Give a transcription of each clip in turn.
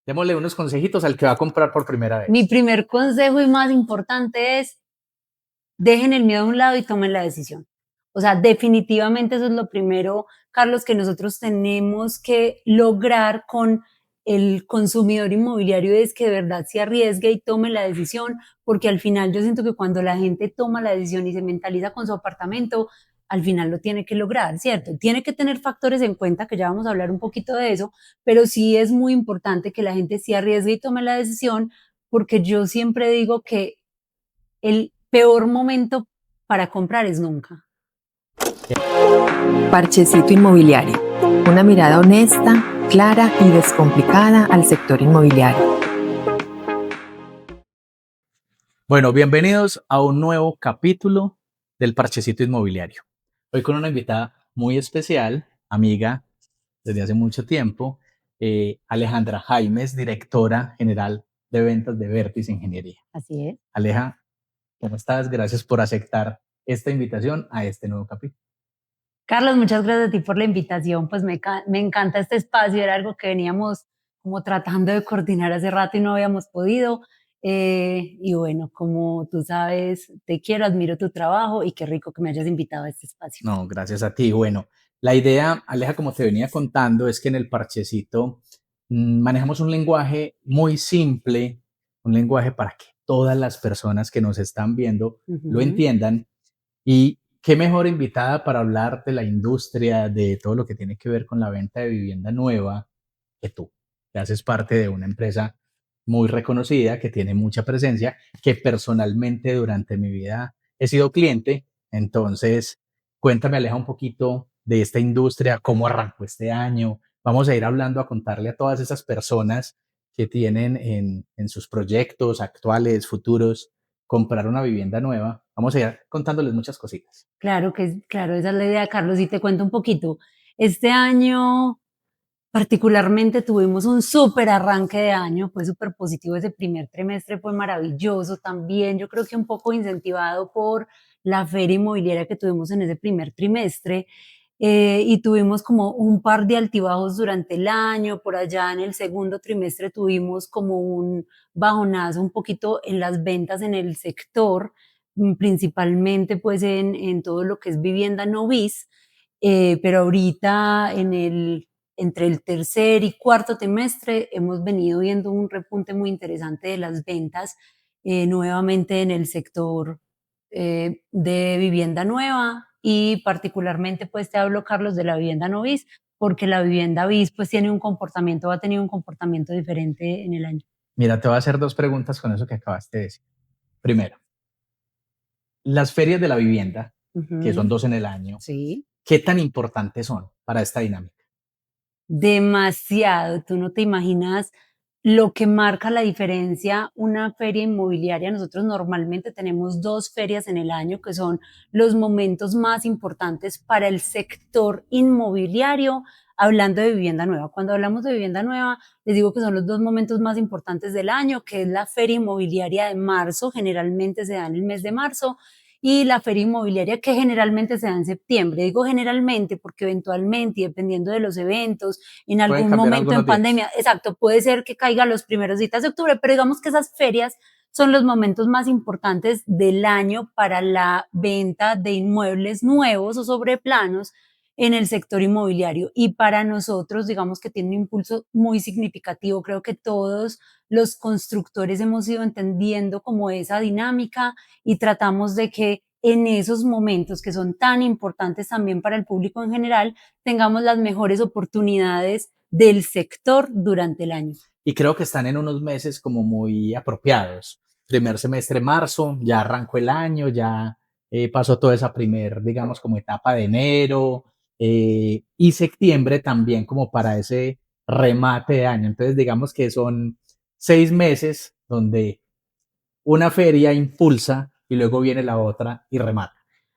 Démosle unos consejitos al que va a comprar por primera Mi vez. primer consejo y más importante es, dejen el miedo a un lado y tomen la decisión. O sea, definitivamente eso es lo primero, Carlos, que nosotros tenemos que lograr con el consumidor inmobiliario, es que de verdad se arriesgue y tome la decisión, porque al final yo siento que cuando la gente toma la decisión y se mentaliza con su apartamento, al final lo tiene que lograr, ¿cierto? Tiene que tener factores en cuenta, que ya vamos a hablar un poquito de eso, pero sí es muy importante que la gente se arriesgue y tome la decisión, porque yo siempre digo que el peor momento para comprar es nunca. Parchecito Inmobiliario. Una mirada honesta, clara y descomplicada al sector inmobiliario. Bueno, bienvenidos a un nuevo capítulo del Parchecito Inmobiliario. Hoy con una invitada muy especial, amiga desde hace mucho tiempo, Alejandra Jaimes, directora general de ventas de Vertis Ingeniería. Así es. Aleja, ¿cómo estás? Gracias por aceptar esta invitación a este nuevo capítulo. Carlos, muchas gracias a ti por la invitación. Pues me encanta este espacio, era algo que veníamos como tratando de coordinar hace rato y no habíamos podido. Y bueno, como tú sabes, te quiero, admiro tu trabajo y qué rico que me hayas invitado a este espacio. No, gracias a ti. Bueno, la idea, Aleja, como te venía contando, es que en el parchecito manejamos un lenguaje muy simple, un lenguaje para que todas las personas que nos están viendo lo Ujú. entiendan. Y qué mejor invitada para hablar de la industria, de todo lo que tiene que ver con la venta de vivienda nueva, que tú, que haces parte de una empresa muy reconocida, que tiene mucha presencia, que personalmente durante mi vida he sido cliente. Entonces, cuéntame, Aleja, un poquito de esta industria, cómo arrancó este año. Vamos a ir hablando, a contarle a todas esas personas que tienen en sus proyectos actuales, futuros, comprar una vivienda nueva. Vamos a ir contándoles muchas cositas. Claro, esa es la idea, Carlos, y te cuento un poquito. Este año particularmente tuvimos un súper arranque de año, fue súper positivo ese primer trimestre, fue maravilloso también, yo creo que un poco incentivado por la feria inmobiliaria que tuvimos en ese primer trimestre, y tuvimos como un par de altibajos durante el año, por allá en el segundo trimestre tuvimos como un bajonazo un poquito en las ventas en el sector, principalmente pues en todo lo que es vivienda no bis, pero ahorita entre el tercer y cuarto trimestre hemos venido viendo un repunte muy interesante de las ventas, nuevamente en el sector de vivienda nueva y particularmente pues te hablo, Carlos, de la vivienda no bis, porque la vivienda bis pues tiene un comportamiento, ha tenido un comportamiento diferente en el año. Mira, te voy a hacer dos preguntas con eso que acabaste de decir. Primero, las ferias de la vivienda, que son Ujú. dos en el año, Sí. ¿qué tan importantes son para esta dinámica? Demasiado, tú no te imaginas lo que marca la diferencia una feria inmobiliaria. Nosotros normalmente tenemos 2 ferias en el año, que son los momentos más importantes para el sector inmobiliario, hablando de vivienda nueva. Cuando hablamos de vivienda nueva, les digo que son los 2 momentos más importantes del año, que es la feria inmobiliaria de marzo, generalmente se da en el mes de marzo, y la feria inmobiliaria que generalmente se da en septiembre. Digo generalmente porque eventualmente y dependiendo de los eventos, en Pueden algún cambiar momento en algunos días. pandemia, exacto, puede ser que caiga los primeros días de octubre, pero digamos que esas ferias son los momentos más importantes del año para la venta de inmuebles nuevos o sobre planos en el sector inmobiliario. Y para nosotros, digamos que tiene un impulso muy significativo. Creo que todos los constructores hemos ido entendiendo como esa dinámica y tratamos de que en esos momentos que son tan importantes también para el público en general, tengamos las mejores oportunidades del sector durante el año. Y creo que están en unos meses como muy apropiados. Primer semestre, marzo, ya arrancó el año, ya pasó toda esa primer, digamos, como etapa de enero y septiembre también como para ese remate de año. Entonces, digamos que son 6 meses donde una feria impulsa y luego viene la otra y remata,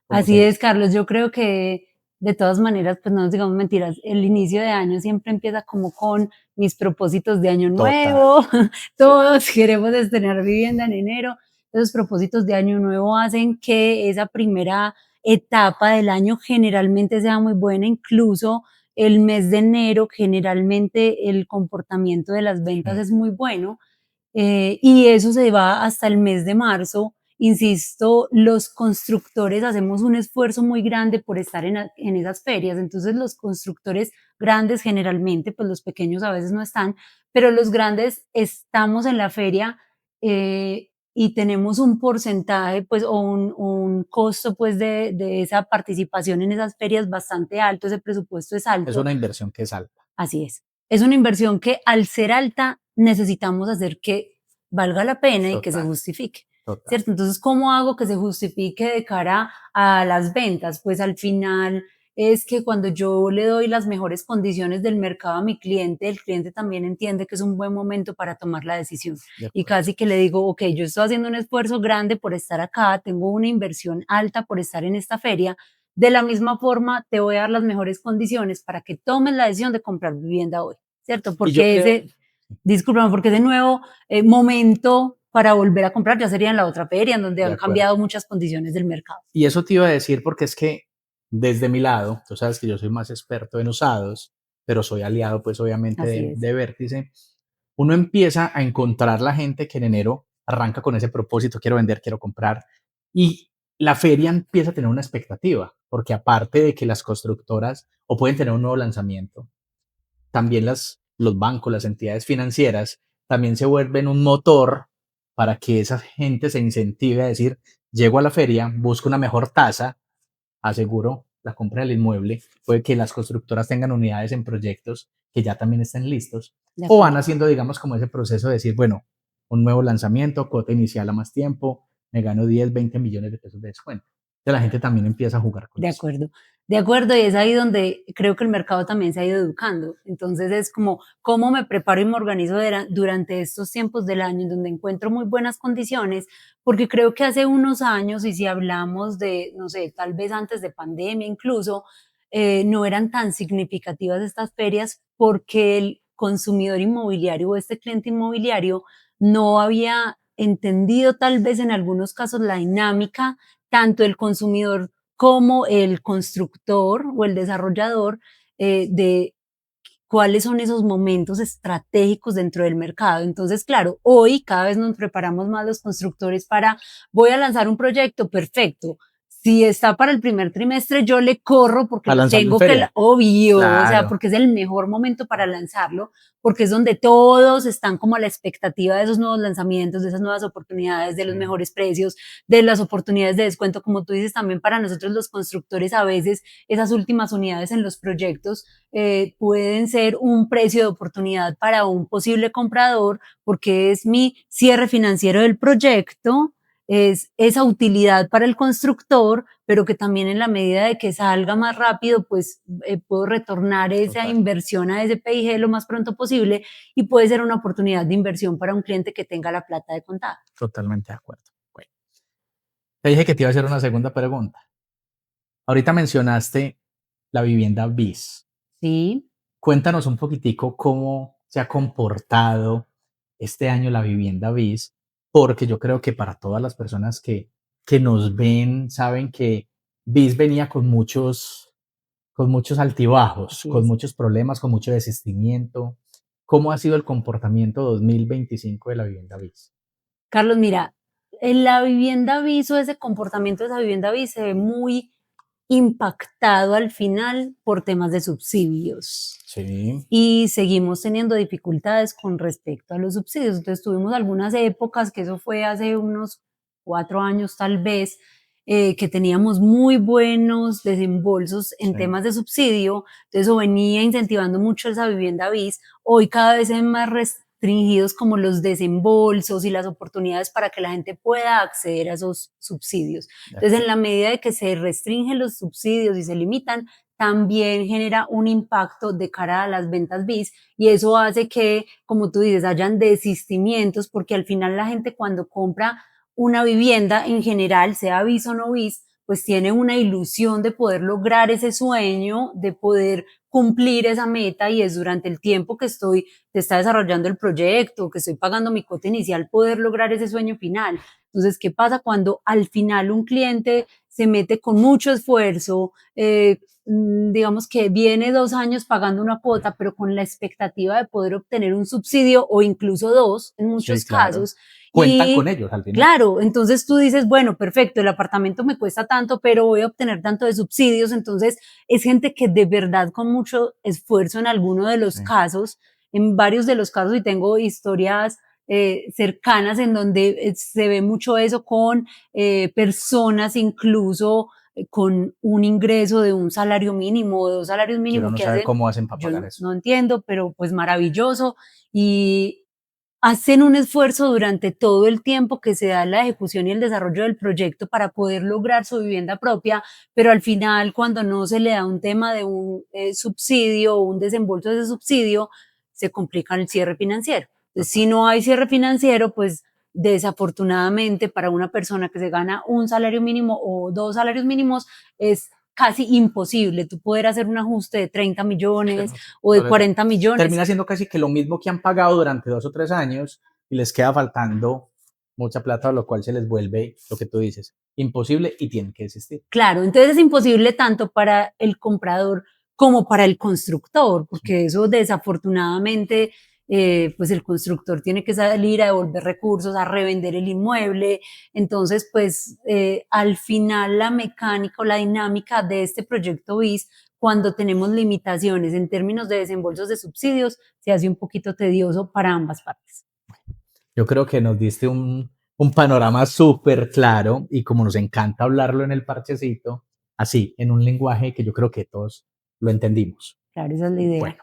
como se Así es, dice. Carlos. Yo creo que de todas maneras, pues no nos digamos mentiras, el inicio de año siempre empieza como con mis propósitos de año Total. nuevo. Sí. Todos queremos estrenar vivienda en enero. Esos propósitos de año nuevo hacen que esa primera etapa del año generalmente sea muy buena, incluso el mes de enero generalmente el comportamiento de las ventas Sí. es muy bueno, y eso se va hasta el mes de marzo. Insisto, los constructores hacemos un esfuerzo muy grande por estar en esas ferias, entonces los constructores grandes generalmente, pues los pequeños a veces no están, pero los grandes estamos en la feria, y tenemos un porcentaje, pues, o un costo, pues, de esa participación en esas ferias bastante alto, ese presupuesto es Es alto. una inversión que es alta. Así es. Es una inversión que al ser alta necesitamos hacer que valga la pena y que se Total, justifique, total. ¿cierto? Entonces, ¿cómo hago que se justifique de cara a las ventas? Pues al final es que cuando yo le doy las mejores condiciones del mercado a mi cliente, el cliente también entiende que es un buen momento para tomar la decisión. De Y acuerdo. casi que le digo, ok, yo estoy haciendo un esfuerzo grande por estar acá, tengo una inversión alta por estar en esta feria, de la misma forma, te voy a dar las mejores condiciones para que tomes la decisión de comprar vivienda hoy, ¿cierto? Y yo Porque creo, discúlpame, porque ese nuevo momento para volver a comprar ya sería en la otra feria, en donde de han acuerdo. cambiado muchas condiciones del mercado. Y eso te iba a decir porque es que desde mi lado, tú sabes que yo soy más experto en usados, pero soy aliado pues obviamente Así es, de Vértice, uno empieza a encontrar la gente que en enero arranca con ese propósito, quiero vender, quiero comprar, y la feria empieza a tener una expectativa, porque aparte de que las constructoras o pueden tener un nuevo lanzamiento, también los bancos, las entidades financieras, también se vuelven un motor para que esa gente se incentive a decir, llego a la feria, busco una mejor tasa, aseguro la compra del inmueble, puede que las constructoras tengan unidades en proyectos que ya también estén listos, de o van acuerdo. haciendo, digamos, como ese proceso de decir, bueno, un nuevo lanzamiento, cuota inicial a más tiempo, me gano 10, 20 millones de pesos de descuento. Entonces la gente también empieza a jugar con eso. De acuerdo, y es ahí donde creo que el mercado también se ha ido educando. Entonces es como, ¿cómo me preparo y me organizo durante estos tiempos del año en donde encuentro muy buenas condiciones? Porque creo que hace unos años, y si hablamos de, no sé, tal vez antes de pandemia incluso, no eran tan significativas estas ferias porque el consumidor inmobiliario o este cliente inmobiliario no había entendido tal vez en algunos casos la dinámica tanto el consumidor como el constructor o el desarrollador, de cuáles son esos momentos estratégicos dentro del mercado. Entonces, claro, hoy cada vez nos preparamos más los constructores para, voy a lanzar un proyecto, perfecto. Si está para el primer trimestre, yo le corro porque A lo lanzarlo en tengo que, feria. obvio, o sea, Claro. porque es el mejor momento para lanzarlo, porque es donde todos están como a la expectativa de esos nuevos lanzamientos, de esas nuevas oportunidades, de los Sí. mejores precios, de las oportunidades de descuento, como tú dices, también para nosotros los constructores a veces esas últimas unidades en los proyectos pueden ser un precio de oportunidad para un posible comprador, porque es mi cierre financiero del proyecto, es esa utilidad para el constructor, pero que también en la medida de que salga más rápido, pues puedo retornar esa Total, inversión a ese PIG lo más pronto posible y puede ser una oportunidad de inversión para un cliente que tenga la plata de contar. totalmente de acuerdo. Bueno, te dije que te iba a hacer una segunda pregunta. Ahorita mencionaste la vivienda BIS. Sí. Cuéntanos un poquitico cómo se ha comportado este año la vivienda BIS, porque yo creo que para todas las personas que nos ven, saben que BIS venía con muchos altibajos, Así con es. muchos problemas, con mucho desistimiento. ¿Cómo ha sido el comportamiento 2025 de la vivienda BIS? Carlos, mira, en la vivienda BIS o ese comportamiento de esa vivienda BIS se ve muy impactado al final por temas de subsidios Sí, y seguimos teniendo dificultades con respecto a los subsidios. Entonces tuvimos algunas épocas, que eso fue hace unos 4 años tal vez, que teníamos muy buenos desembolsos en sí, temas de subsidio, entonces eso venía incentivando mucho esa vivienda BIS. Hoy cada vez se ven más restringidos como los desembolsos y las oportunidades para que la gente pueda acceder a esos subsidios. de Entonces, en acuerdo, la medida de que se restringen los subsidios y se limitan, también genera un impacto de cara a las ventas BIS y eso hace que, como tú dices, hayan desistimientos porque al final la gente cuando compra una vivienda en general, sea BIS o no BIS, pues tiene una ilusión de poder lograr ese sueño, de poder cumplir esa meta y es durante el tiempo que te está desarrollando el proyecto, que estoy pagando mi cuota inicial, poder lograr ese sueño final. Entonces, ¿qué pasa cuando al final un cliente se mete con mucho esfuerzo, digamos que viene 2 años pagando una cuota, pero con la expectativa de poder obtener un subsidio o incluso 2 en muchos Sí, claro. casos. Cuentan con Y ellos al final. claro, entonces tú dices, bueno, perfecto, el apartamento me cuesta tanto, pero voy a obtener tanto de subsidios. Entonces es gente que de verdad con mucho esfuerzo en alguno de los Sí. casos, en varios de los casos, y tengo historias cercanas en donde se ve mucho eso con personas incluso con un ingreso de un salario mínimo o de 2 salarios Que uno mínimos no que sabe hacen, cómo hacen para yo pagar eso. no entiendo, pero pues maravilloso. Y hacen un esfuerzo durante todo el tiempo que se da la ejecución y el desarrollo del proyecto para poder lograr su vivienda propia, pero al final, cuando no se le da un tema de un subsidio o un desembolso de ese subsidio, se complica el cierre financiero. Entonces, si no hay cierre financiero, pues desafortunadamente para una persona que se gana un salario mínimo o 2 salarios mínimos es casi imposible tú poder hacer un ajuste de 30 millones o de 40 millones. Termina siendo casi que lo mismo que han pagado durante 2 o 3 años y les queda faltando mucha plata, lo cual se les vuelve, lo que tú dices, imposible y tienen que desistir. Claro, entonces es imposible tanto para el comprador como para el constructor, porque eso desafortunadamente, pues el constructor tiene que salir a devolver recursos, a revender el inmueble. Entonces, pues al final la mecánica o la dinámica de este proyecto BIS, cuando tenemos limitaciones en términos de desembolsos de subsidios, se hace un poquito tedioso para ambas partes. Yo creo que nos diste un panorama súper claro y como nos encanta hablarlo en el parchecito, así, en un lenguaje que yo creo que todos lo entendimos. Claro, esa es la idea. Bueno,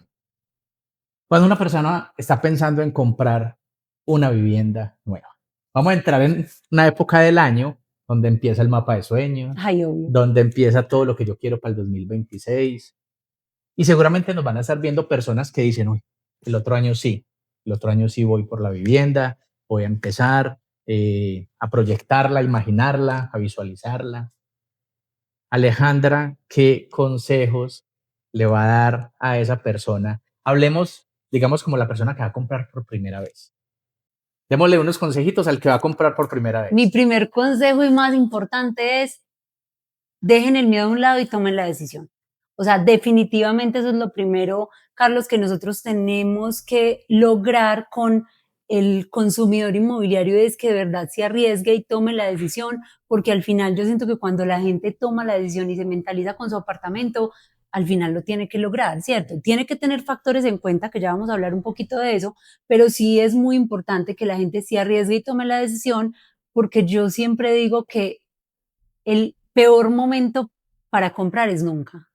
cuando una persona está pensando en comprar una vivienda nueva, vamos a entrar en una época del año donde empieza el mapa de sueños, Ay, obvio. donde empieza todo lo que yo quiero para el 2026 y seguramente nos van a estar viendo personas que dicen, uy, el otro año sí voy por la vivienda, voy a empezar a proyectarla, a imaginarla, a visualizarla. Alejandra, ¿qué consejos le va a dar a esa persona? Hablemos, digamos, como la persona que va a comprar por primera vez. Démosle unos consejitos al que va a comprar por primera vez. Mi primer consejo y más importante es: dejen el miedo a un lado y tomen la decisión. O sea, definitivamente eso es lo primero, Carlos, que nosotros tenemos que lograr con el consumidor inmobiliario, es que de verdad se arriesgue y tome la decisión, porque al final yo siento que cuando la gente toma la decisión y se mentaliza con su apartamento, al final lo tiene que lograr, ¿cierto? Tiene que tener factores en cuenta, que ya vamos a hablar un poquito de eso, pero sí es muy importante que la gente se arriesgue y tome la decisión, porque yo siempre digo que el peor momento para comprar es nunca.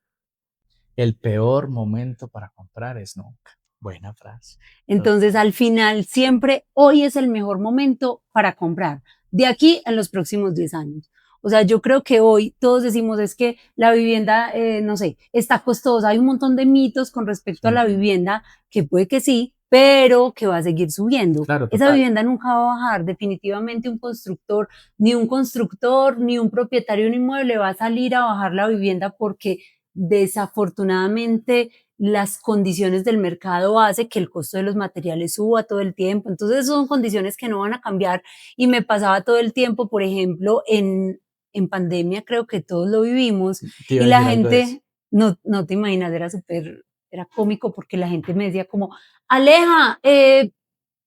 El peor momento para comprar es nunca. Buena frase. Entonces, al final, siempre hoy es el mejor momento para comprar. De aquí en los próximos 10 años. O sea, yo creo que hoy todos decimos es que la vivienda, no sé, está costosa. Hay un montón de mitos con respecto a la vivienda, que puede que sí, pero que va a seguir subiendo. Claro, Esa total. vivienda nunca va a bajar. Definitivamente un constructor, ni un propietario de un inmueble va a salir a bajar la vivienda, porque desafortunadamente las condiciones del mercado hace que el costo de los materiales suba todo el tiempo. Entonces son condiciones que no van a cambiar, y me pasaba todo el tiempo, por ejemplo, en pandemia, creo que todos lo vivimos, Te iba y a la decir algo de eso. gente, no te imaginas, era cómico, porque la gente me decía como, Aleja,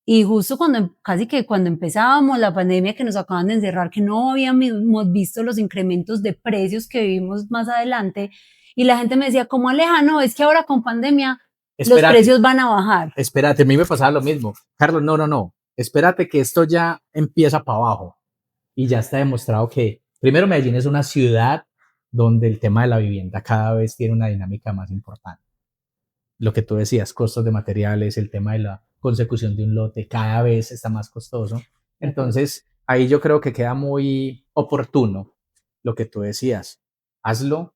y justo casi que cuando empezábamos la pandemia, que nos acaban de encerrar, que no habíamos visto los incrementos de precios que vivimos más adelante, y la gente me decía como, Aleja, no, es que ahora con pandemia los Espérate, precios van a bajar. espérate, a mí me pasaba lo mismo. Carlos, no. Espérate que esto ya empieza para abajo. Y ya está demostrado que, primero, Medellín es una ciudad donde el tema de la vivienda cada vez tiene una dinámica más importante. Lo que tú decías, costos de materiales, el tema de la consecución de un lote, cada vez está más costoso. Entonces, ahí yo creo que queda muy oportuno lo que tú decías. Hazlo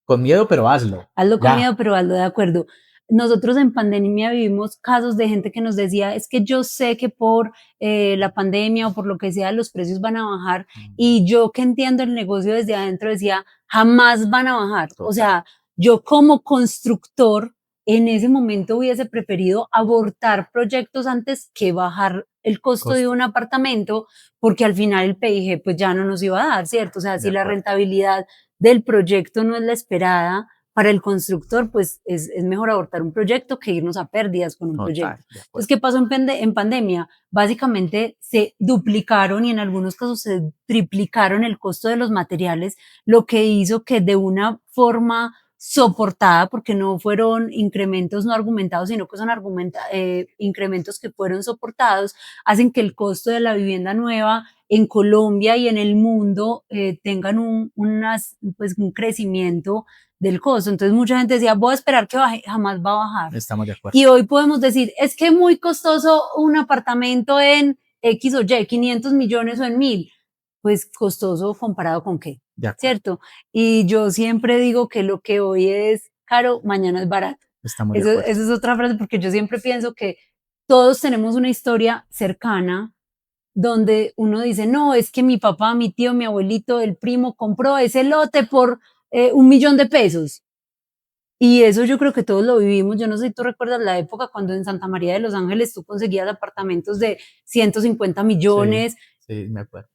con miedo, pero hazlo. Hazlo con Ya. miedo, pero hazlo de acuerdo. Nosotros en pandemia vivimos casos de gente que nos decía, es que yo sé que por la pandemia o por lo que sea los precios van a bajar, y yo, que entiendo el negocio desde adentro, decía, jamás van a bajar. O sea, yo como constructor en ese momento hubiese preferido abortar proyectos antes que bajar el costo de un apartamento, porque al final el PIG pues ya no nos iba a dar, ¿cierto? O sea, si la rentabilidad del proyecto no es la esperada, para el constructor, pues es mejor abortar un proyecto que irnos a pérdidas con un proyecto. de acuerdo. Entonces, ¿qué pasó en pandemia? Básicamente se duplicaron y en algunos casos se triplicaron el costo de los materiales, lo que hizo que de una forma soportada, porque no fueron incrementos no argumentados, sino que son incrementos que fueron soportados, hacen que el costo de la vivienda nueva en Colombia y en el mundo tengan pues, un crecimiento del costo. Entonces mucha gente decía, voy a esperar que baje, jamás va a bajar. Estamos de acuerdo. Y hoy podemos decir, es que muy costoso un apartamento en X o Y, 500 millones o en 1000. Pues costoso comparado con qué, ¿cierto? Y yo siempre digo que lo que hoy es caro, mañana es barato. Estamos de acuerdo. Esa es otra frase, porque yo siempre pienso que todos tenemos una historia cercana donde uno dice, no, es que mi papá, mi tío, mi abuelito, el primo compró ese lote por 1.000.000 de pesos. Y eso yo creo que todos lo vivimos. Yo no sé si tú recuerdas la época cuando en Santa María de los Ángeles tú conseguías apartamentos de 150 millones. Sí, me acuerdo.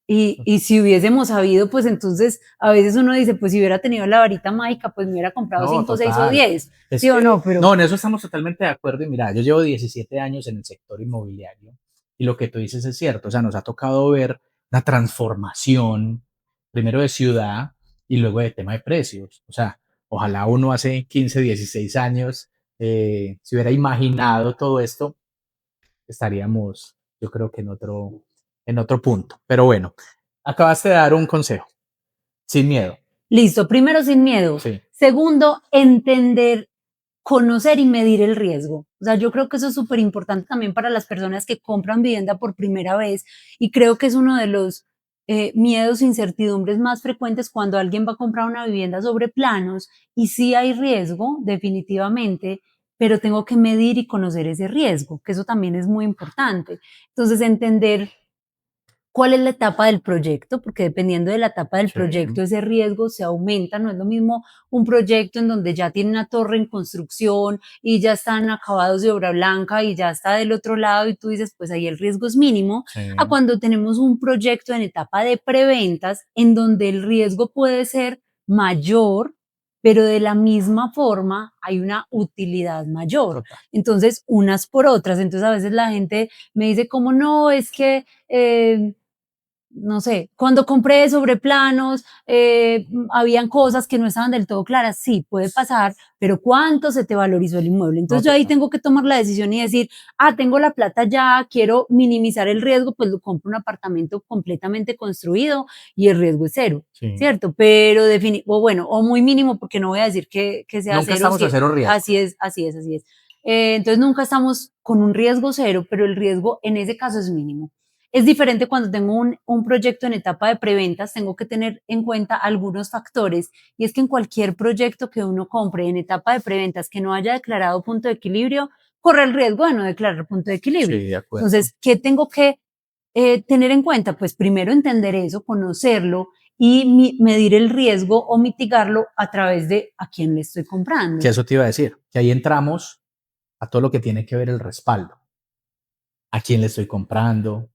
Y si hubiésemos sabido, pues entonces a veces uno dice, pues si hubiera tenido la varita mágica, pues me hubiera comprado 5, 6 o 10. ¿Sí o no? Pero... No, en eso estamos totalmente de acuerdo. Y mira, yo llevo 17 años en el sector inmobiliario y lo que tú dices es cierto. O sea, nos ha tocado ver una transformación, primero de ciudad y luego de tema de precios. O sea, ojalá uno hace 15, 16 años se hubiera imaginado todo esto, estaríamos, yo creo que en otro punto. Pero bueno, acabaste de dar un consejo. Sin miedo. Listo, primero sin miedo. Sí. Segundo, entender, conocer y medir el riesgo. O sea, yo creo que eso es súper importante también para las personas que compran vivienda por primera vez y creo que es uno de los miedos, incertidumbres más frecuentes cuando alguien va a comprar una vivienda sobre planos y sí hay riesgo, definitivamente, pero tengo que medir y conocer ese riesgo, que eso también es muy importante. Entonces, entender cuál es la etapa del proyecto, porque dependiendo de la etapa del proyecto, ese riesgo se aumenta. No es lo mismo un proyecto en donde ya tiene una torre en construcción y ya están acabados de obra blanca y ya está del otro lado y tú dices, pues ahí el riesgo es mínimo, a cuando tenemos un proyecto en etapa de preventas en donde el riesgo puede ser mayor, pero de la misma forma hay una utilidad mayor. Entonces, unas por otras. Entonces, a veces la gente me dice, como no, es que... no sé, cuando compré sobre planos, habían cosas que no estaban del todo claras. Sí, puede pasar, pero ¿cuánto se te valorizó el inmueble? Entonces yo ahí tengo que tomar la decisión y decir, tengo la plata ya, quiero minimizar el riesgo, pues lo compro un apartamento completamente construido y el riesgo es cero, ¿cierto? Pero o muy mínimo, porque no voy a decir que sea nunca cero. Estamos a cero riesgo. Así es. Entonces nunca estamos con un riesgo cero, pero el riesgo en ese caso es mínimo. Es diferente cuando tengo un proyecto en etapa de preventas, tengo que tener en cuenta algunos factores, y es que en cualquier proyecto que uno compre en etapa de preventas que no haya declarado punto de equilibrio, corre el riesgo de no declarar punto de equilibrio. Sí, de acuerdo. Entonces, ¿qué tengo que tener en cuenta? Pues primero entender eso, conocerlo y medir el riesgo o mitigarlo a través de a quién le estoy comprando. Que eso te iba a decir, que ahí entramos a todo lo que tiene que ver el respaldo. ¿A quién le estoy comprando?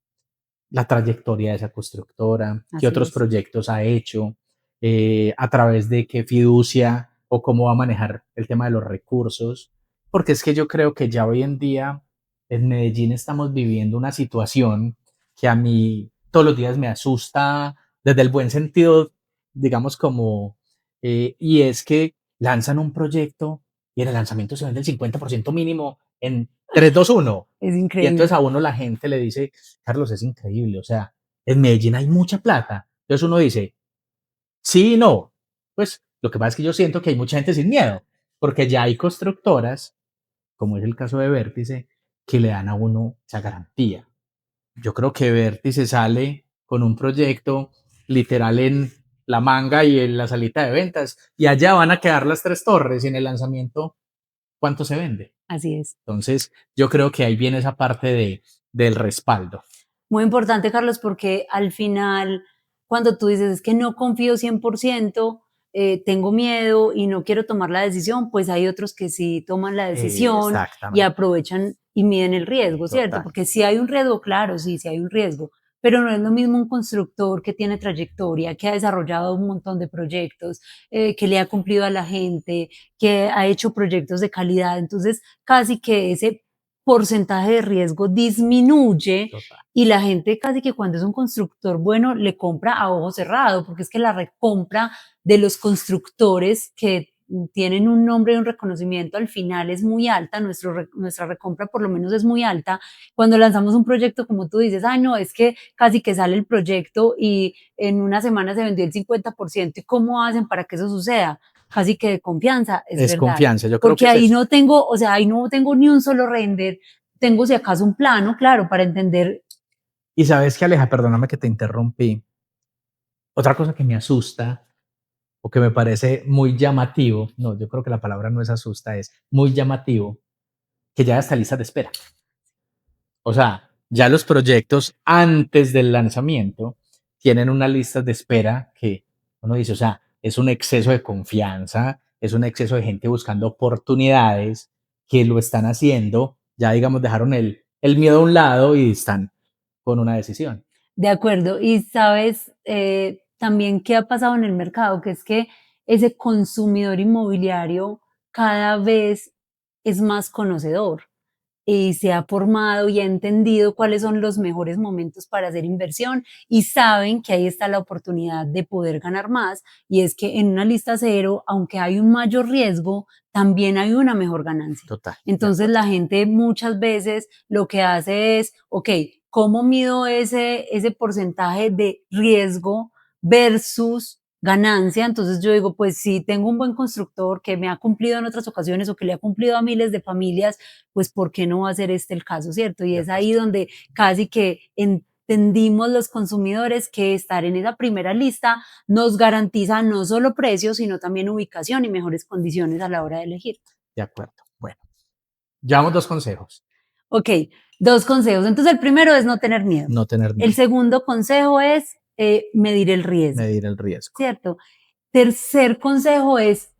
La trayectoria de esa constructora, qué otros proyectos ha hecho, a través de qué fiducia o cómo va a manejar el tema de los recursos, porque es que yo creo que ya hoy en día en Medellín estamos viviendo una situación que a mí todos los días me asusta desde el buen sentido, digamos y es que lanzan un proyecto y en el lanzamiento se vende el 50% mínimo en 3, 2, 1. Es increíble. Y entonces a uno la gente le dice, Carlos, es increíble, o sea, en Medellín hay mucha plata. Entonces uno dice, sí y no. Pues lo que pasa es que yo siento que hay mucha gente sin miedo, porque ya hay constructoras, como es el caso de Vértice, que le dan a uno esa garantía. Yo creo que Vértice sale con un proyecto literal en la manga y en la salita de ventas, y allá van a quedar las 3 torres y en el lanzamiento, ¿cuánto se vende? Así es. Entonces, yo creo que ahí viene esa parte del respaldo. Muy importante, Carlos, porque al final, cuando tú dices, es que no confío 100%, tengo miedo y no quiero tomar la decisión, pues hay otros que sí toman la decisión y aprovechan y miden el riesgo, ¿cierto? Porque si hay un riesgo, claro, sí hay un riesgo, pero no es lo mismo un constructor que tiene trayectoria, que ha desarrollado un montón de proyectos, que le ha cumplido a la gente, que ha hecho proyectos de calidad. Entonces, casi que ese porcentaje de riesgo disminuye Total. y la gente casi que cuando es un constructor bueno le compra a ojo cerrado, porque es que la recompra de los constructores que tienen un nombre y un reconocimiento al final es muy alta, nuestra recompra por lo menos es muy alta. Cuando lanzamos un proyecto, como tú dices, ay no, es que casi que sale el proyecto y en una semana se vendió el 50%, ¿y cómo hacen para que eso suceda? Casi que de confianza, es verdad. Confianza, yo creo que Porque es ahí eso. no tengo, o sea, ahí no tengo ni un solo render, tengo si acaso un plano, claro, para entender. Y sabes que, Aleja, perdóname que te interrumpí. Otra cosa que me asusta o que me parece muy llamativo, no, yo creo que la palabra no es asusta, es muy llamativo, que ya está lista de espera. O sea, ya los proyectos antes del lanzamiento tienen una lista de espera que uno dice, o sea, es un exceso de confianza, es un exceso de gente buscando oportunidades que lo están haciendo, ya digamos, dejaron el miedo a un lado y están con una decisión. De acuerdo. Y sabes también qué ha pasado en el mercado, que es que ese consumidor inmobiliario cada vez es más conocedor y se ha formado y ha entendido cuáles son los mejores momentos para hacer inversión y saben que ahí está la oportunidad de poder ganar más. Y es que en una lista cero, aunque hay un mayor riesgo, también hay una mejor ganancia. Total. Entonces la gente muchas veces lo que hace es, ok, ¿cómo mido ese porcentaje de riesgo versus ganancia? Entonces yo digo, pues si tengo un buen constructor que me ha cumplido en otras ocasiones o que le ha cumplido a miles de familias, pues ¿por qué no va a ser este el caso, cierto? Y es ahí donde casi que entendimos los consumidores que estar en esa primera lista nos garantiza no solo precio, sino también ubicación y mejores condiciones a la hora de elegir. De acuerdo. Bueno, llevamos 2 consejos. Ok, 2 consejos. Entonces el primero es no tener miedo. No tener El miedo, segundo consejo es medir el riesgo, medir el riesgo. ¿cierto? Tercer consejo es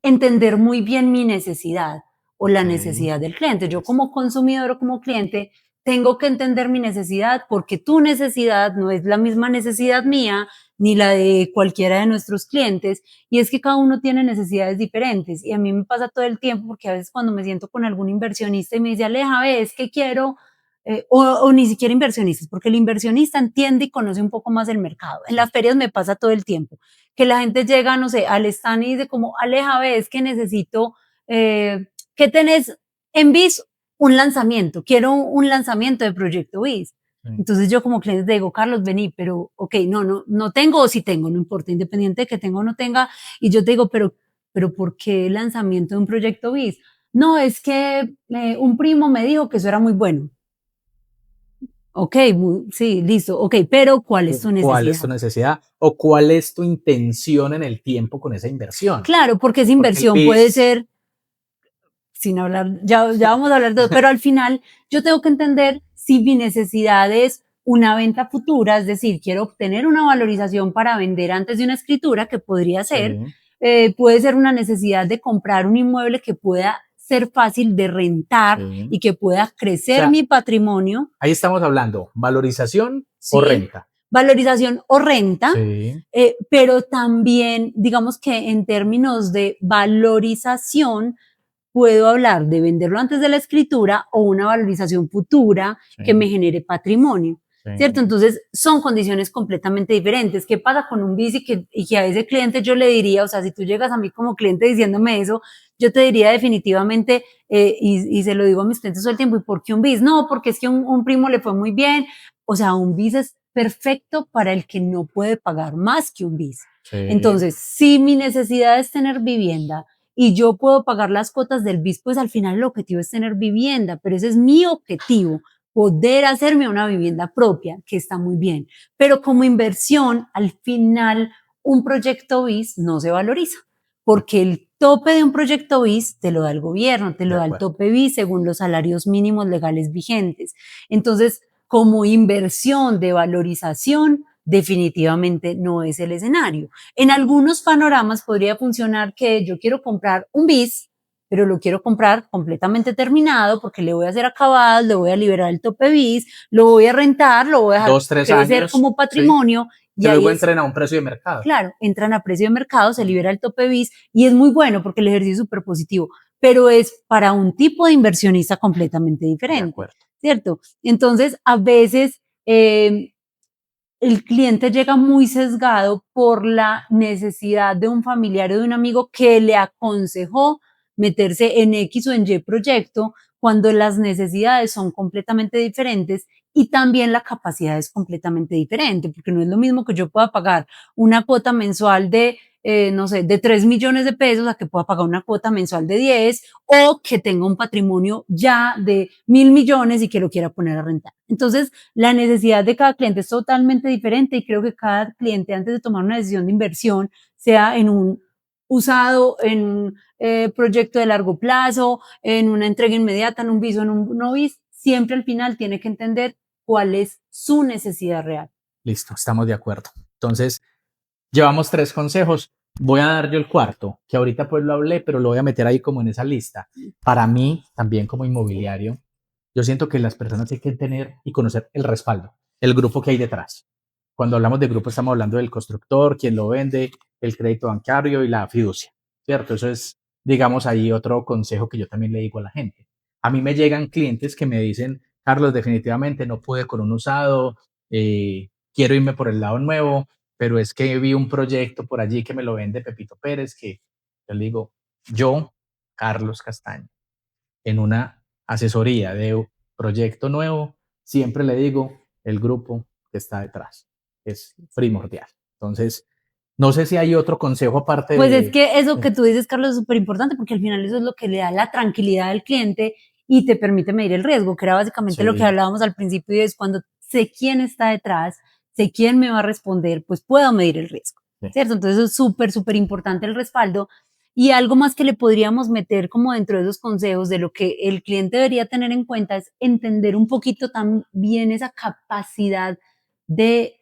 entender muy bien mi necesidad o la necesidad del cliente. Yo como consumidor o como cliente tengo que entender mi necesidad porque tu necesidad no es la misma necesidad mía ni la de cualquiera de nuestros clientes, y es que cada uno tiene necesidades diferentes. Y a mí me pasa todo el tiempo porque a veces cuando me siento con algún inversionista y me dice, Aleja, ve, es que quiero, o ni siquiera inversionistas, porque el inversionista entiende y conoce un poco más el mercado. En las ferias me pasa todo el tiempo que la gente llega, no sé, al stand y dice como, Aleja, ves que necesito, ¿qué tenés en BIS? Un lanzamiento, quiero un lanzamiento de Proyecto BIS. Sí. Entonces yo como cliente digo, Carlos, vení, pero ok, no tengo o sí tengo, no importa, independiente de que tenga o no tenga. Y yo te digo, pero ¿por qué el lanzamiento de un Proyecto BIS? No, es que un primo me dijo que eso era muy bueno. Ok, sí, listo, ok, pero ¿cuál es tu necesidad? ¿Cuál es tu necesidad o cuál es tu intención en el tiempo con esa inversión? Claro, porque esa inversión puede ser, sin hablar, ya vamos a hablar de eso, pero al final yo tengo que entender si mi necesidad es una venta futura, es decir, quiero obtener una valorización para vender antes de una escritura, que podría ser, puede ser una necesidad de comprar un inmueble que pueda ser fácil de rentar y que pueda crecer mi patrimonio. Ahí estamos hablando, valorización o renta. Valorización o renta, pero también, digamos que en términos de valorización, puedo hablar de venderlo antes de la escritura o una valorización futura que me genere patrimonio, ¿cierto? Entonces, son condiciones completamente diferentes. ¿Qué pasa con un BIS y que a ese cliente yo le diría, o sea, si tú llegas a mí como cliente diciéndome eso, yo te diría definitivamente, y se lo digo a mis clientes todo el tiempo, ¿y por qué un BIS? No, porque es que un primo le fue muy bien. O sea, un BIS es perfecto para el que no puede pagar más que un BIS. Entonces, si mi necesidad es tener vivienda, y yo puedo pagar las cuotas del BIS, pues al final el objetivo es tener vivienda, pero ese es mi objetivo, poder hacerme una vivienda propia, que está muy bien. Pero como inversión, al final, un proyecto BIS no se valoriza, porque el tope de un proyecto BIS te lo da el gobierno, te lo da el tope BIS según los salarios mínimos legales vigentes. Entonces, como inversión de valorización, definitivamente no es el escenario. En algunos panoramas podría funcionar que yo quiero comprar un BIS, pero lo quiero comprar completamente terminado porque le voy a hacer acabados, le voy a liberar el tope bis, lo voy a rentar, lo voy a dejar 2, 3 crecer años, como sí, patrimonio y que ahí luego es, entren a un precio de mercado. claro, entran a precio de mercado, se libera el tope bis y es muy bueno porque el ejercicio es súper positivo, pero es para un tipo de inversionista completamente De diferente, acuerdo. ¿cierto? Entonces, a veces el cliente llega muy sesgado por la necesidad de un familiar o de un amigo que le aconsejó meterse en X o en Y proyecto cuando las necesidades son completamente diferentes y también la capacidad es completamente diferente, porque no es lo mismo que yo pueda pagar una cuota mensual de, no sé, de 3 millones de pesos a que pueda pagar una cuota mensual de 10 o que tenga un patrimonio ya de 1.000 millones y que lo quiera poner a rentar. Entonces, la necesidad de cada cliente es totalmente diferente y creo que cada cliente antes de tomar una decisión de inversión, sea en un usado, en un proyecto de largo plazo, en una entrega inmediata, en un bis o en un no bis, siempre al final tiene que entender cuál es su necesidad real. Listo, estamos de acuerdo. Entonces, llevamos 3 consejos. Voy a dar yo el cuarto, que ahorita pues lo hablé, pero lo voy a meter ahí como en esa lista. Para mí, también como inmobiliario, yo siento que las personas hay que tener y conocer el respaldo, el grupo que hay detrás. Cuando hablamos de grupo estamos hablando del constructor, quien lo vende, el crédito bancario y la fiducia, ¿cierto? Eso es, digamos, ahí otro consejo que yo también le digo a la gente. A mí me llegan clientes que me dicen, Carlos, definitivamente no pude con un usado, quiero irme por el lado nuevo, pero es que vi un proyecto por allí que me lo vende Pepito Pérez, que yo le digo, yo, Carlos Castaño, en una asesoría de proyecto nuevo, siempre le digo el grupo que está detrás. Es primordial. Entonces, no sé si hay otro consejo aparte Pues es de... que eso que tú dices, Carlos, es súper importante porque al final eso es lo que le da la tranquilidad al cliente y te permite medir el riesgo, que era básicamente lo que Sí, hablábamos al principio y es cuando sé quién está detrás, sé quién me va a responder, pues puedo medir el riesgo, sí. ¿cierto? Entonces es súper, súper importante el respaldo y algo más que le podríamos meter como dentro de esos consejos de lo que el cliente debería tener en cuenta es entender un poquito también esa capacidad de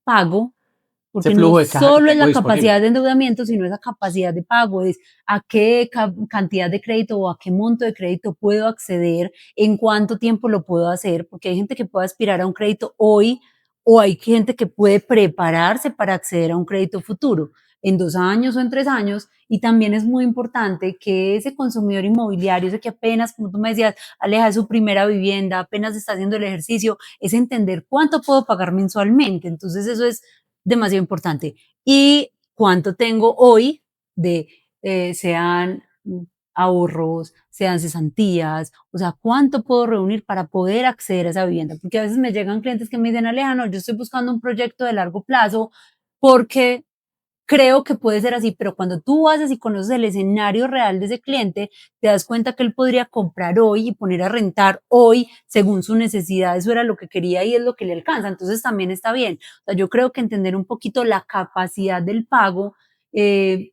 pago Ese porque no flujo de caja que solo es tengo la disponible. capacidad de endeudamiento, sino esa capacidad de pago, es a qué cantidad de crédito o a qué monto de crédito puedo acceder, en cuánto tiempo lo puedo hacer, porque hay gente que puede aspirar a un crédito hoy o hay gente que puede prepararse para acceder a un crédito futuro en 2 años o en 3 años. Y también es muy importante que ese consumidor inmobiliario, ese que apenas, como tú me decías, Aleja, es su primera vivienda, apenas está haciendo el ejercicio, es entender cuánto puedo pagar mensualmente. Entonces eso es demasiado importante. Y cuánto tengo hoy de, sean ahorros, sean cesantías, o sea, cuánto puedo reunir para poder acceder a esa vivienda. Porque a veces me llegan clientes que me dicen, Aleja, no, yo estoy buscando un proyecto de largo plazo porque creo que puede ser así, pero cuando tú haces y conoces el escenario real de ese cliente, te das cuenta que él podría comprar hoy y poner a rentar hoy según su necesidad. Eso era lo que quería y es lo que le alcanza. Entonces también está bien. O sea, yo creo que entender un poquito la capacidad del pago,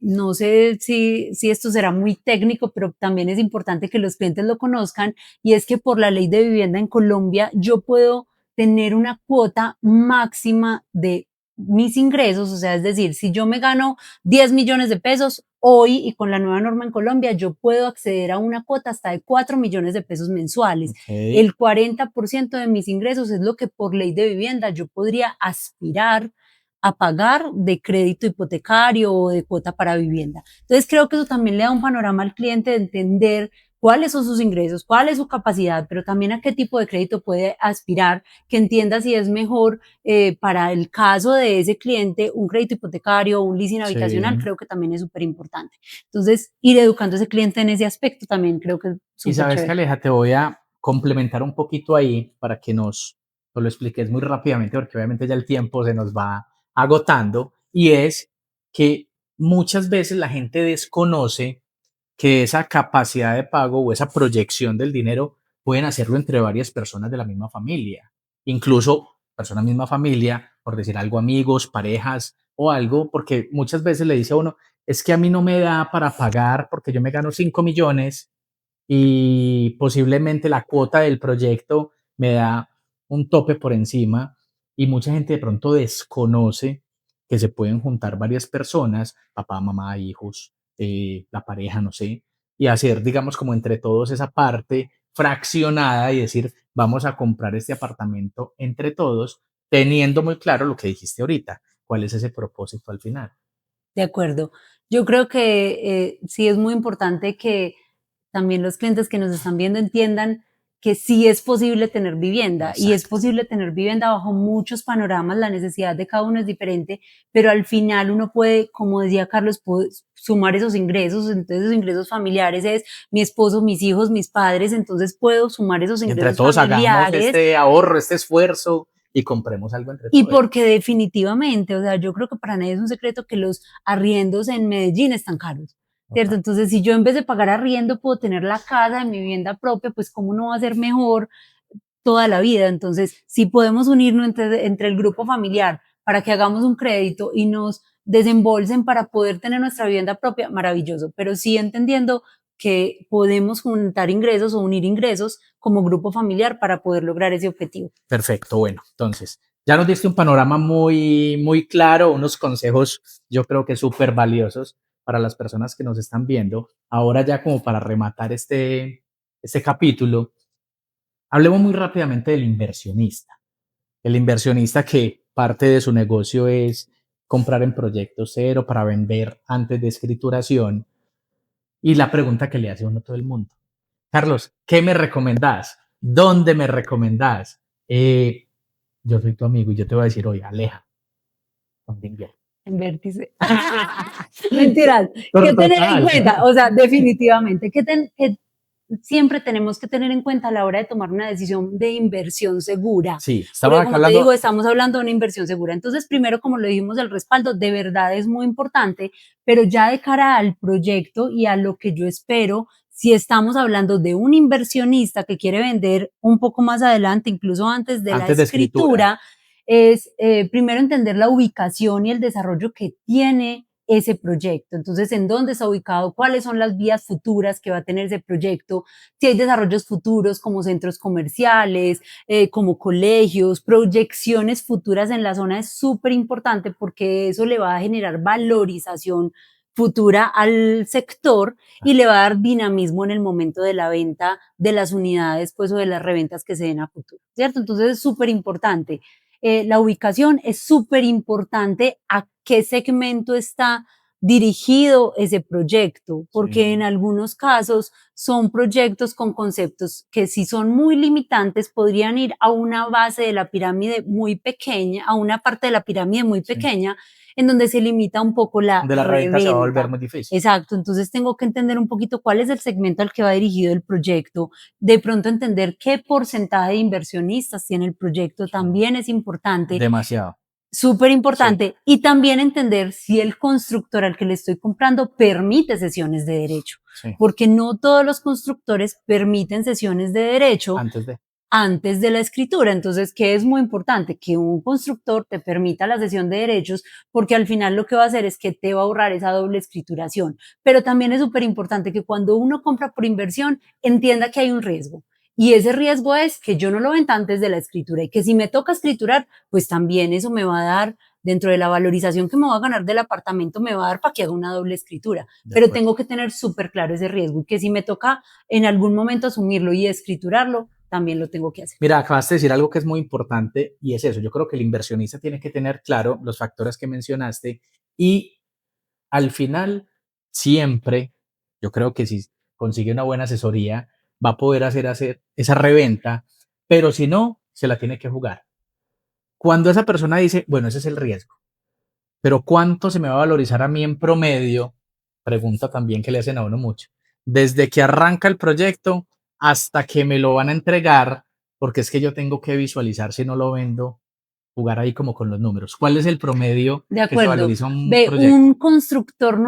no sé si esto será muy técnico, pero también es importante que los clientes lo conozcan y es que por la ley de vivienda en Colombia yo puedo tener una cuota máxima de mis ingresos, o sea, es decir, si yo me gano 10 millones de pesos hoy y con la nueva norma en Colombia, yo puedo acceder a una cuota hasta de 4 millones de pesos mensuales. Ok. El 40% de mis ingresos es lo que por ley de vivienda yo podría aspirar a pagar de crédito hipotecario o de cuota para vivienda. Entonces creo que eso también le da un panorama al cliente de entender cuáles son sus ingresos, cuál es su capacidad, pero también a qué tipo de crédito puede aspirar, que entienda si es mejor para el caso de ese cliente, un crédito hipotecario o un leasing habitacional, Sí. creo que también es súper importante. Entonces, ir educando a ese cliente en ese aspecto también creo que es Y súper sabes que chévere. Aleja, te voy a complementar un poquito ahí para que nos lo expliques muy rápidamente, porque obviamente ya el tiempo se nos va agotando, y es que muchas veces la gente desconoce que esa capacidad de pago o esa proyección del dinero pueden hacerlo entre varias personas de la misma familia, incluso personas misma familia, por decir algo, amigos, parejas o algo, porque muchas veces le dice a uno, es que a mí no me da para pagar porque yo me gano 5 millones y posiblemente la cuota del proyecto me da un tope por encima y mucha gente de pronto desconoce que se pueden juntar varias personas, papá, mamá, hijos, la pareja, no sé, y hacer, digamos, como entre todos esa parte fraccionada y decir, vamos a comprar este apartamento entre todos, teniendo muy claro lo que dijiste ahorita, cuál es ese propósito al final. De acuerdo. Yo creo que sí es muy importante que también los clientes que nos están viendo entiendan que sí es posible tener vivienda y es Exacto. posible tener vivienda bajo muchos panoramas, la necesidad de cada uno es diferente, pero al final uno puede, como decía Carlos, puede sumar esos ingresos, entonces esos ingresos familiares es mi esposo, mis hijos, mis padres, entonces puedo sumar esos Y entre ingresos todos hagamos familiares. este ahorro, este esfuerzo y compremos algo entre Y todos. porque definitivamente, o sea, yo creo que para nadie es un secreto que los arriendos en Medellín están caros, ¿cierto? Total. Entonces, si yo en vez de pagar arriendo puedo tener la casa de mi vivienda propia, pues cómo no va a ser mejor toda la vida. Entonces, si podemos unirnos entre el grupo familiar para que hagamos un crédito y nos desembolsen para poder tener nuestra vivienda propia, maravilloso, pero sí entendiendo que podemos juntar ingresos o unir ingresos como grupo familiar para poder lograr ese objetivo. Perfecto, bueno, entonces, ya nos diste un panorama muy claro, unos consejos yo creo que súper valiosos para las personas que nos están viendo. Ahora ya como para rematar este capítulo, hablemos muy rápidamente del inversionista. El inversionista que parte de su negocio es comprar en proyecto cero para vender antes de escrituración. Y la pregunta que le hace uno a todo el mundo: Carlos, ¿qué me recomendás? ¿Dónde me recomendás? Yo soy tu amigo y yo te voy a decir, oye, Aleja, ¿dónde invierto? En vértice. Mentiras. ¿Qué Pero tener en total. cuenta? O sea, definitivamente, que siempre tenemos que tener en cuenta a la hora de tomar una decisión de inversión segura. Sí, estamos Porque acá como te digo, hablando. estamos hablando de una inversión segura. Entonces, primero, como lo dijimos, el respaldo de verdad es muy importante, pero ya de cara al proyecto y a lo que yo espero, si estamos hablando de un inversionista que quiere vender un poco más adelante, incluso antes de la Antes de escritura. escritura, es primero entender la ubicación y el desarrollo que tiene ese proyecto. Entonces, ¿en dónde está ubicado? ¿Cuáles son las vías futuras que va a tener ese proyecto? Si hay desarrollos futuros como centros comerciales, como colegios, proyecciones futuras en la zona es súper importante porque eso le va a generar valorización futura al sector y le va a dar dinamismo en el momento de la venta de las unidades, pues, o de las reventas que se den a futuro, ¿cierto? Entonces es súper importante. La ubicación es súper importante, a qué segmento está dirigido ese proyecto, porque Sí. en algunos casos son proyectos con conceptos que si son muy limitantes podrían ir a una base de la pirámide muy pequeña, a una parte de la pirámide muy Sí. pequeña, en donde se limita un poco la De la reventa se va a volver reventa. muy difícil. Exacto, entonces tengo que entender un poquito cuál es el segmento al que va dirigido el proyecto, de pronto entender qué porcentaje de inversionistas tiene el proyecto también es importante, Demasiado. súper Sí, importante, y también entender si el constructor al que le estoy comprando permite sesiones de derecho, sí. porque no todos los constructores permiten sesiones de derecho Antes de. antes de la escritura. Entonces, ¿qué es muy importante? Que un constructor te permita la cesión de derechos, porque al final lo que va a hacer es que te va a ahorrar esa doble escrituración. Pero también es súper importante que cuando uno compra por inversión, entienda que hay un riesgo. Y ese riesgo es que yo no lo venda antes de la escritura y que si me toca escriturar, pues también eso me va a dar, dentro de la valorización que me va a ganar del apartamento, me va a dar para que haga una doble escritura. De Pero acuerdo. tengo que tener súper claro ese riesgo y que si me toca en algún momento asumirlo y escriturarlo, también lo tengo que hacer. Mira, acabas de decir algo que es muy importante y es eso. Yo creo que el inversionista tiene que tener claro los factores que mencionaste y al final siempre, yo creo que si consigue una buena asesoría, va a poder hacer esa reventa, pero si no, se la tiene que jugar. Cuando esa persona dice, bueno, ese es el riesgo, pero ¿cuánto se me va a valorizar a mí en promedio? Pregunta también que le hacen a uno mucho. Desde que arranca el proyecto hasta que me lo van a entregar, porque es que yo tengo que visualizar si no lo vendo, jugar ahí como con los números. ¿Cuál es el promedio De que se acuerdo. valoriza un Ve, proyecto? un constructor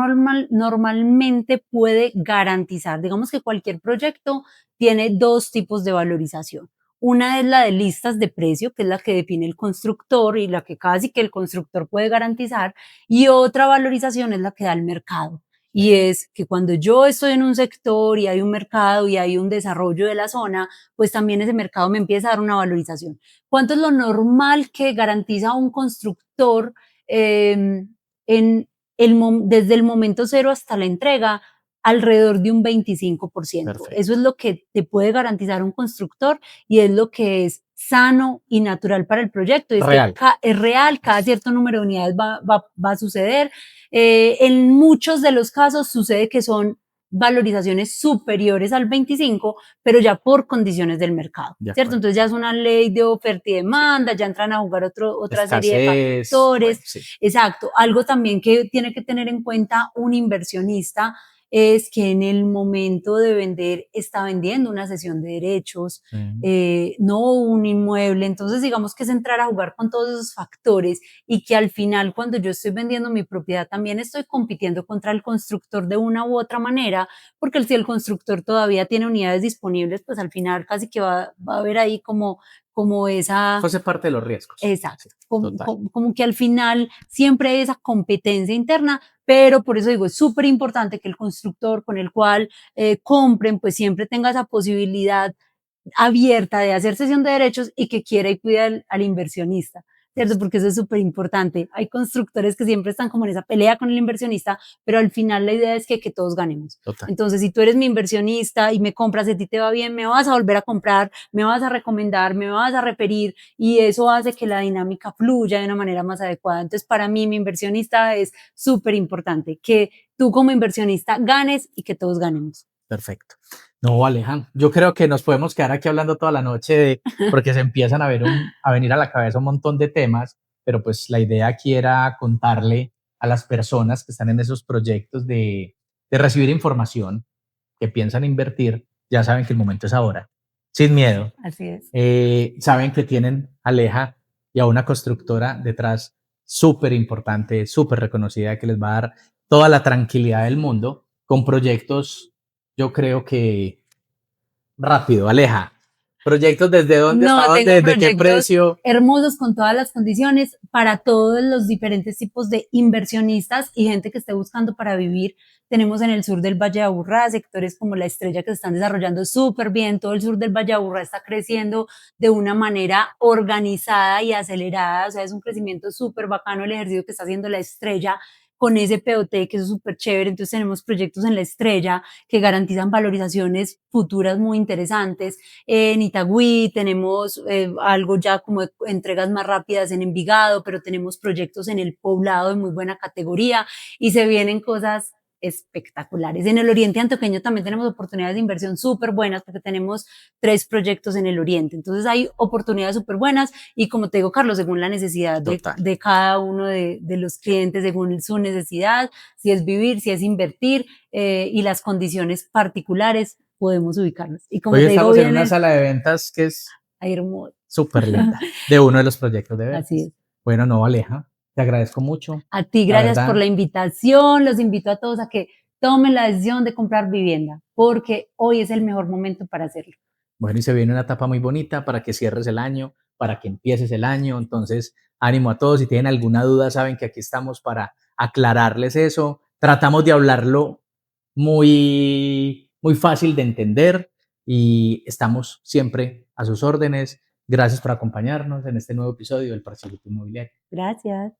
normalmente puede garantizar, digamos que cualquier proyecto tiene dos tipos de valorización. Una es la de listas de precio, que es la que define el constructor y la que casi que el constructor puede garantizar, y otra valorización es la que da el mercado. Y es que cuando yo estoy en un sector y hay un mercado y hay un desarrollo de la zona, pues también ese mercado me empieza a dar una valorización. ¿Cuánto es lo normal que garantiza un constructor desde el momento cero hasta la entrega? alrededor de un 25%. Perfecto. Eso es lo que te puede garantizar un constructor y es lo que es sano y natural para el proyecto. Es Real. que es real, cada cierto número de unidades va a suceder. En muchos de los casos sucede que son valorizaciones superiores al 25, pero ya por condiciones del mercado, ¿cierto? Entonces ya es una ley de oferta y demanda, ya entran a jugar otra serie de factores. Bueno, sí. Exacto. Algo también que tiene que tener en cuenta un inversionista es que en el momento de vender está vendiendo una cesión de derechos, no un inmueble. Entonces, digamos que es entrar a jugar con todos esos factores y que al final, cuando yo estoy vendiendo mi propiedad, también estoy compitiendo contra el constructor de una u otra manera, porque si el constructor todavía tiene unidades disponibles, pues al final casi que va a haber ahí como esa... Eso hace parte de los riesgos. Exacto. Sí, como que al final siempre hay esa competencia interna, pero por eso digo, es súper importante que el constructor con el cual compren, pues siempre tenga esa posibilidad abierta de hacer cesión de derechos y que quiera y cuida al inversionista, ¿cierto? Porque eso es súper importante. Hay constructores que siempre están como en esa pelea con el inversionista, pero al final la idea es que todos ganemos. Total. Entonces, si tú eres mi inversionista y me compras, a ti te va bien, me vas a volver a comprar, me vas a recomendar, me vas a referir y eso hace que la dinámica fluya de una manera más adecuada. Entonces, para mí, mi inversionista es súper importante, que tú como inversionista ganes y que todos ganemos. Perfecto. No, Alejandro, yo creo que nos podemos quedar aquí hablando toda la noche porque se empiezan a venir a la cabeza un montón de temas, pero pues la idea aquí era contarle a las personas que están en esos proyectos de recibir información, que piensan invertir, ya saben que el momento es ahora, sin miedo. Así es. Saben que tienen a Aleja y a una constructora detrás súper importante, súper reconocida, que les va a dar toda la tranquilidad del mundo con proyectos. Yo creo que rápido, Aleja. ¿Proyectos desde dónde, hasta dónde, desde qué precio? Hermosos con todas las condiciones para todos los diferentes tipos de inversionistas y gente que esté buscando para vivir. Tenemos en el sur del Valle de Aburrá sectores como La Estrella que se están desarrollando súper bien. Todo el sur del Valle de Aburrá está creciendo de una manera organizada y acelerada. O sea, es un crecimiento súper bacano el ejercicio que está haciendo La Estrella con ese POT, que es súper chévere. Entonces tenemos proyectos en La Estrella que garantizan valorizaciones futuras muy interesantes. En Itagüí tenemos algo ya como entregas más rápidas en Envigado, pero tenemos proyectos en el Poblado de muy buena categoría y se vienen cosas espectaculares. En el Oriente Antioqueño también tenemos oportunidades de inversión súper buenas porque tenemos 3 proyectos en el Oriente. Entonces hay oportunidades súper buenas y como te digo, Carlos, según la necesidad de cada uno de los clientes, según su necesidad, si es vivir, si es invertir y las condiciones particulares, podemos ubicarnos. Y como hoy te estamos digo, en una sala de ventas que es súper linda, de uno de los proyectos de ventas. Así es. Bueno, no, Aleja, te agradezco mucho. A ti, gracias por la invitación. Los invito a todos a que tomen la decisión de comprar vivienda, porque hoy es el mejor momento para hacerlo. Bueno, y se viene una etapa muy bonita para que cierres el año, para que empieces el año. Entonces, ánimo a todos. Si tienen alguna duda, saben que aquí estamos para aclararles eso. Tratamos de hablarlo muy, muy fácil de entender y estamos siempre a sus órdenes. Gracias por acompañarnos en este nuevo episodio del Pacífico Inmobiliario. Gracias.